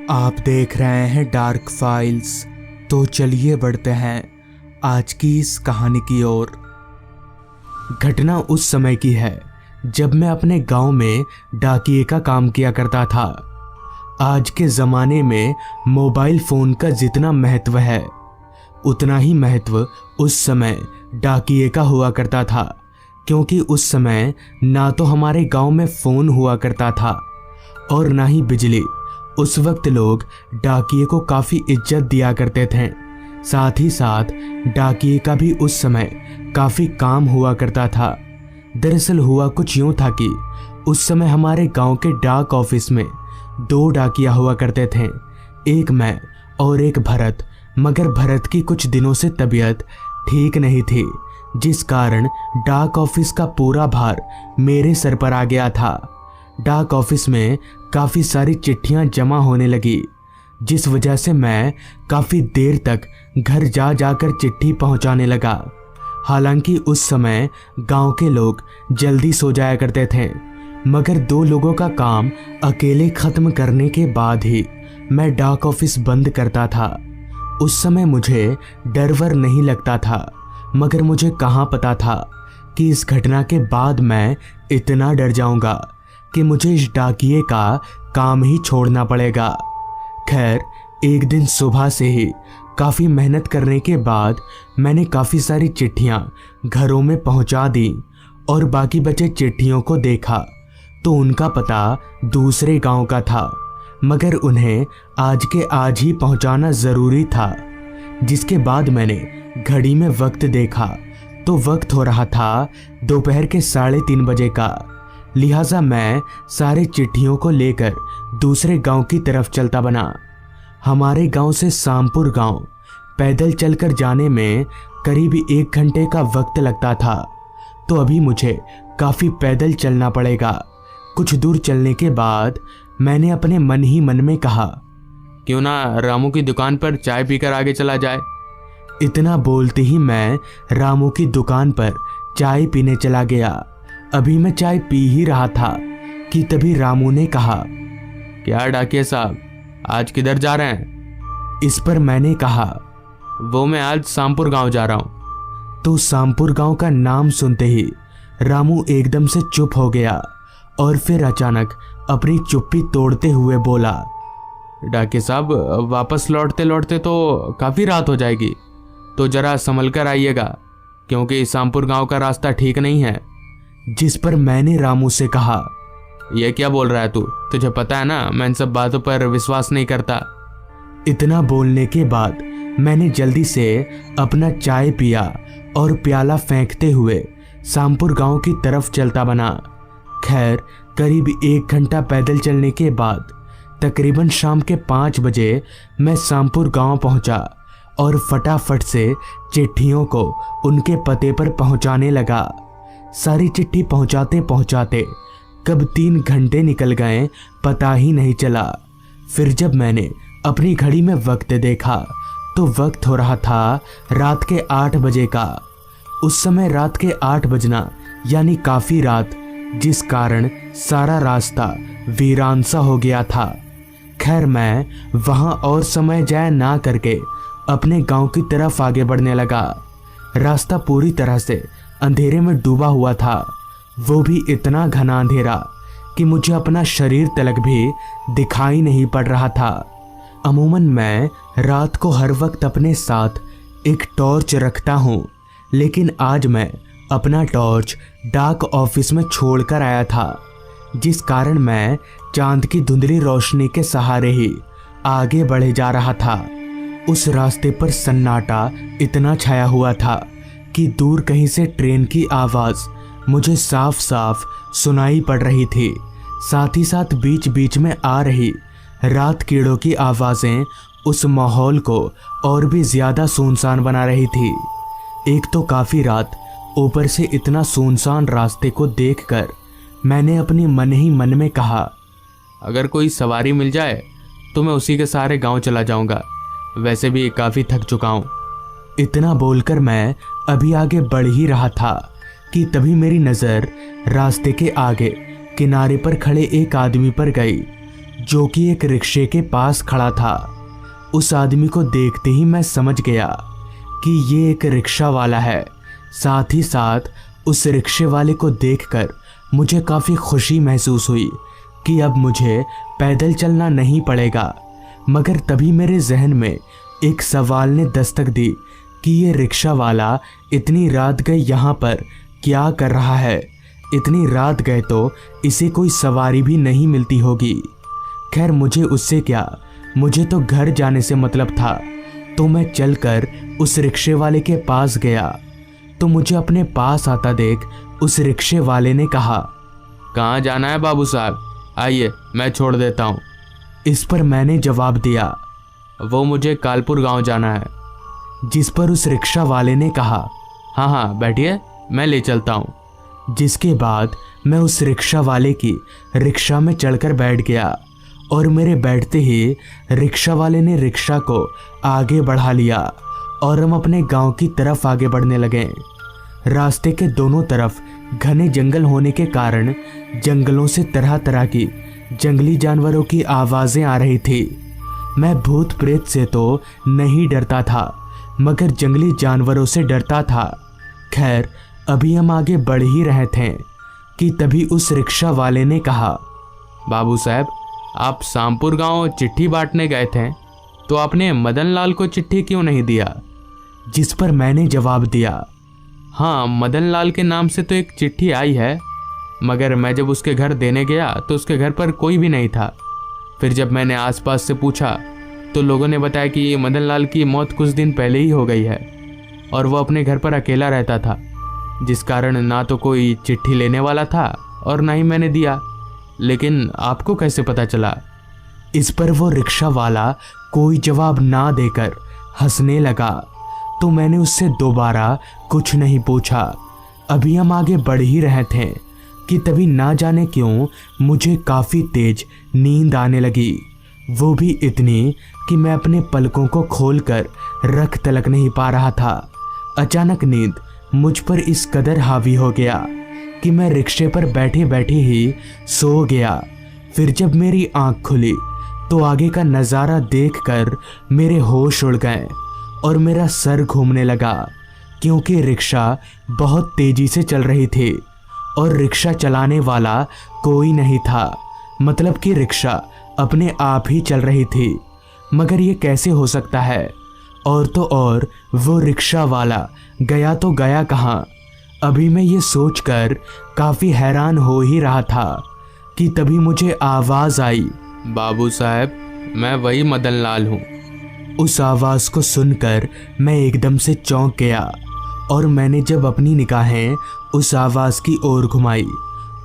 आप देख रहे हैं डार्क फाइल्स। तो चलिए बढ़ते हैं आज की इस कहानी की ओर। घटना उस समय की है जब मैं अपने गांव में डाकिये का काम किया करता था। आज के ज़माने में मोबाइल फ़ोन का जितना महत्व है उतना ही महत्व उस समय डाकिये का हुआ करता था, क्योंकि उस समय ना तो हमारे गांव में फ़ोन हुआ करता था और ना ही बिजली। उस वक्त लोग डाकिये को काफ़ी इज्जत दिया करते थे। साथ ही साथ डाकिये का भी उस समय काफ़ी काम हुआ करता था। दरअसल हुआ कुछ यूँ था कि उस समय हमारे गांव के डाक ऑफिस में 2 डाकिया हुआ करते थे, एक मैं और एक भरत। मगर भरत की कुछ दिनों से तबीयत ठीक नहीं थी, जिस कारण डाक ऑफिस का पूरा भार मेरे सर पर आ गया था। डाक ऑफिस में काफ़ी सारी चिट्ठियां जमा होने लगी, जिस वजह से मैं काफ़ी देर तक घर जा जाकर चिट्ठी पहुंचाने लगा। हालांकि उस समय गांव के लोग जल्दी सो जाया करते थे, मगर 2 लोगों का काम अकेले ख़त्म करने के बाद ही मैं डाक ऑफिस बंद करता था। उस समय मुझे डर वर नहीं लगता था, मगर मुझे कहाँ पता था कि इस घटना के बाद मैं इतना डर जाऊंगा कि मुझे इस डाकिये का काम ही छोड़ना पड़ेगा। खैर, एक दिन सुबह से ही काफ़ी मेहनत करने के बाद मैंने काफ़ी सारी चिट्ठियाँ घरों में पहुँचा दी और बाकी बचे चिट्ठियों को देखा तो उनका पता दूसरे गांव का था, मगर उन्हें आज के आज ही पहुँचाना ज़रूरी था। जिसके बाद मैंने घड़ी में वक्त देखा तो वक्त हो रहा था दोपहर के 3:30 बजे का। लिहाजा मैं सारे चिट्ठियों को लेकर दूसरे गांव की तरफ चलता बना। हमारे गांव से सामपुर गांव पैदल चलकर जाने में करीब 1 घंटे का वक्त लगता था, तो अभी मुझे काफ़ी पैदल चलना पड़ेगा। कुछ दूर चलने के बाद मैंने अपने मन ही मन में कहा, क्यों ना रामू की दुकान पर चाय पीकर आगे चला जाए। इतना बोलते ही मैं रामू की दुकान पर चाय पीने चला गया। अभी मैं चाय पी ही रहा था कि तभी रामू ने कहा, क्या डाकिया साहब, आज किधर जा रहे हैं? इस पर मैंने कहा, वो मैं आज सामपुर गांव जा रहा हूँ। तो सामपुर गांव का नाम सुनते ही रामू एकदम से चुप हो गया और फिर अचानक अपनी चुप्पी तोड़ते हुए बोला, डाकिया साहब, वापस लौटते लौटते तो काफ़ी रात हो जाएगी, तो ज़रा संभल कर आइएगा, क्योंकि सामपुर गांव का रास्ता ठीक नहीं है। जिस पर मैंने रामू से कहा, यह क्या बोल रहा है तू? तुझे पता है ना मैं इन सब बातों पर विश्वास नहीं करता। इतना बोलने के बाद मैंने जल्दी से अपना चाय पिया और प्याला फेंकते हुए सामपुर गांव की तरफ चलता बना। खैर, करीब 1 घंटा पैदल चलने के बाद तकरीबन शाम के 5 बजे मैं सामपुर गांव पहुंचा और फटाफट से चिट्ठियों को उनके पते पर पहुंचाने लगा। सारी चिट्ठी पहुंचाते पहुंचाते कब 3 घंटे निकल गए पता ही नहीं चला। फिर जब मैंने अपनी घड़ी में वक्त देखा तो वक्त हो रहा था रात के 8 बजे का। उस समय रात के 8 बजना यानी काफ़ी रात, जिस कारण सारा रास्ता वीरान सा हो गया था। खैर, मैं वहाँ और समय जाया ना करके अपने गांव की तरफ आगे बढ़ने लगा। रास्ता पूरी तरह से अंधेरे में डूबा हुआ था, वो भी इतना घना अंधेरा कि मुझे अपना शरीर तलक भी दिखाई नहीं पड़ रहा था। अमूमन मैं रात को हर वक्त अपने साथ एक टॉर्च रखता हूँ, लेकिन आज मैं अपना टॉर्च डाक ऑफिस में छोड़कर आया था, जिस कारण मैं चांद की धुंधली रोशनी के सहारे ही आगे बढ़े जा रहा था। उस रास्ते पर सन्नाटा इतना छाया हुआ था कि दूर कहीं से ट्रेन की आवाज़ मुझे साफ साफ सुनाई पड़ रही थी। साथ ही साथ बीच बीच में आ रही रात कीड़ों की आवाज़ें उस माहौल को और भी ज़्यादा सुनसान बना रही थी। एक तो काफ़ी रात, ऊपर से इतना सुनसान रास्ते को देखकर मैंने अपने मन ही मन में कहा, अगर कोई सवारी मिल जाए तो मैं उसी के सहारे गांव चला जाऊंगा, वैसे भी काफ़ी थक चुका हूँ। इतना बोलकर मैं अभी आगे बढ़ ही रहा था कि तभी मेरी नज़र रास्ते के आगे किनारे पर खड़े एक आदमी पर गई। जो कि एक रिक्शे के पास खड़ा था। उस आदमी को देखते ही मैं समझ गया कि ये एक रिक्शा वाला है। साथ ही साथ उस रिक्शे वाले को देखकर मुझे काफ़ी खुशी महसूस हुई कि अब मुझे पैदल चलना नहीं पड़ेगा। मगर तभी मेरे जहन में एक सवाल ने दस्तक दी कि ये रिक्शा वाला इतनी रात गए यहाँ पर क्या कर रहा है। इतनी रात गए तो इसे कोई सवारी भी नहीं मिलती होगी। खैर मुझे उससे क्या, मुझे तो घर जाने से मतलब था। तो मैं चलकर उस रिक्शे वाले के पास गया तो मुझे अपने पास आता देख उस रिक्शे वाले ने कहा, कहाँ जाना है बाबू साहब, आइए मैं छोड़ देता हूँ। इस पर मैंने जवाब दिया, वो मुझे कालपुर गांव जाना है। जिस पर उस रिक्शा वाले ने कहा, हाँ हाँ बैठिए, मैं ले चलता हूँ। जिसके बाद मैं उस रिक्शा वाले की रिक्शा में चढ़कर बैठ गया और मेरे बैठते ही रिक्शा वाले ने रिक्शा को आगे बढ़ा लिया और हम अपने गांव की तरफ आगे बढ़ने लगे। रास्ते के दोनों तरफ घने जंगल होने के कारण जंगलों से तरह तरह की जंगली जानवरों की आवाज़ें आ रही थी। मैं भूत प्रेत से तो नहीं डरता था मगर जंगली जानवरों से डरता था। खैर अभी हम आगे बढ़ ही रहे थे कि तभी उस रिक्शा वाले ने कहा, बाबू साहब आप शामपुर गांव चिट्ठी बांटने गए थे, तो आपने मदन लाल को चिट्ठी क्यों नहीं दिया? जिस पर मैंने जवाब दिया, हाँ मदन लाल के नाम से तो एक चिट्ठी आई है, मगर मैं जब उसके घर देने गया तो उसके घर पर कोई भी नहीं था। फिर जब मैंने आसपास से पूछा तो लोगों ने बताया कि मदन लाल की मौत कुछ दिन पहले ही हो गई है और वो अपने घर पर अकेला रहता था, जिस कारण ना तो कोई चिट्ठी लेने वाला था और ना ही मैंने दिया। लेकिन आपको कैसे पता चला? इस पर वो रिक्शा वाला कोई जवाब ना देकर हंसने लगा। तो मैंने उससे दोबारा कुछ नहीं पूछा। अभी हम आगे बढ़ ही रहे थे कि तभी ना जाने क्यों मुझे काफ़ी तेज नींद आने लगी। वो भी इतनी कि मैं अपने पलकों को खोलकर रख तलक नहीं पा रहा था। अचानक नींद मुझ पर इस कदर हावी हो गया कि मैं रिक्शे पर बैठे बैठे ही सो गया। फिर जब मेरी आंख खुली तो आगे का नज़ारा देखकर मेरे होश उड़ गए और मेरा सर घूमने लगा, क्योंकि रिक्शा बहुत तेज़ी से चल रही थी और रिक्शा चलाने वाला कोई नहीं था। मतलब कि रिक्शा अपने आप ही चल रही थी। मगर ये कैसे हो सकता है? और तो और वो रिक्शा वाला गया तो गया कहाँ? अभी मैं ये सोचकर काफ़ी हैरान हो ही रहा था कि तभी मुझे आवाज़ आई, बाबू साहब मैं वही मदन लाल हूँ। उस आवाज़ को सुनकर मैं एकदम से चौंक गया और मैंने जब अपनी निगाहें उस आवाज़ की ओर घुमाई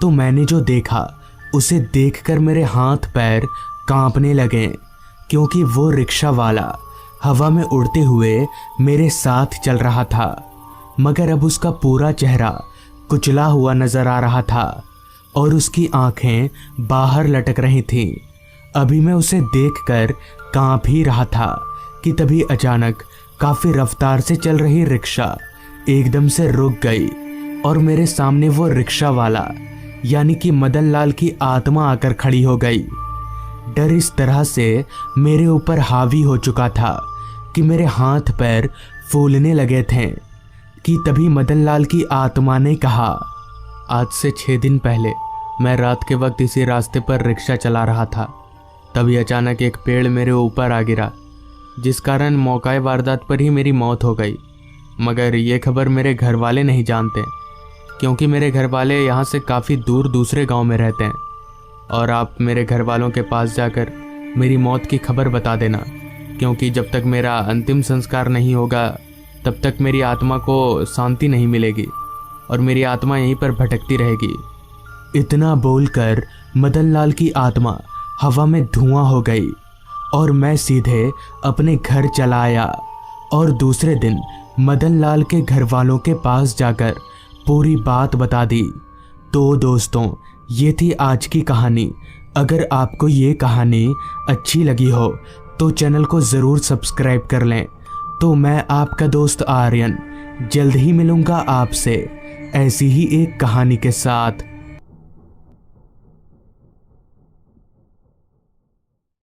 तो मैंने जो देखा उसे देखकर मेरे हाथ पैर कांपने लगे, क्योंकि वो रिक्शा वाला हवा में उड़ते हुए मेरे साथ चल रहा था। मगर अब उसका पूरा चेहरा कुचला हुआ नजर आ रहा था और उसकी आंखें बाहर लटक रही थीं। अभी मैं उसे देखकर कांप ही रहा था कि तभी अचानक काफ़ी रफ्तार से चल रही रिक्शा एकदम से रुक गई और मेरे सामने वो रिक्शा वाला यानी कि मदन लाल की आत्मा आकर खड़ी हो गई। डर इस तरह से मेरे ऊपर हावी हो चुका था कि मेरे हाथ पैर फूलने लगे थे कि तभी मदन लाल की आत्मा ने कहा, आज से 6 दिन पहले मैं रात के वक्त इसी रास्ते पर रिक्शा चला रहा था। तभी अचानक एक पेड़ मेरे ऊपर आ गिरा, जिस कारण मौकाए वारदात पर ही मेरी मौत हो गई। मगर ये खबर मेरे घर वाले नहीं जानते, क्योंकि मेरे घर वाले यहाँ से काफ़ी दूर दूसरे गांव में रहते हैं। और आप मेरे घर वालों के पास जाकर मेरी मौत की खबर बता देना, क्योंकि जब तक मेरा अंतिम संस्कार नहीं होगा तब तक मेरी आत्मा को शांति नहीं मिलेगी और मेरी आत्मा यहीं पर भटकती रहेगी। इतना बोलकर मदन लाल की आत्मा हवा में धुआं हो गई और मैं सीधे अपने घर चला आया और दूसरे दिन मदन लाल के घर वालों के पास जाकर पूरी बात बता दी। तो दोस्तों, ये थी आज की कहानी। अगर आपको ये कहानी अच्छी लगी हो तो चैनल को ज़रूर सब्सक्राइब कर लें। तो मैं आपका दोस्त आर्यन जल्द ही मिलूँगा आपसे ऐसी ही एक कहानी के साथ।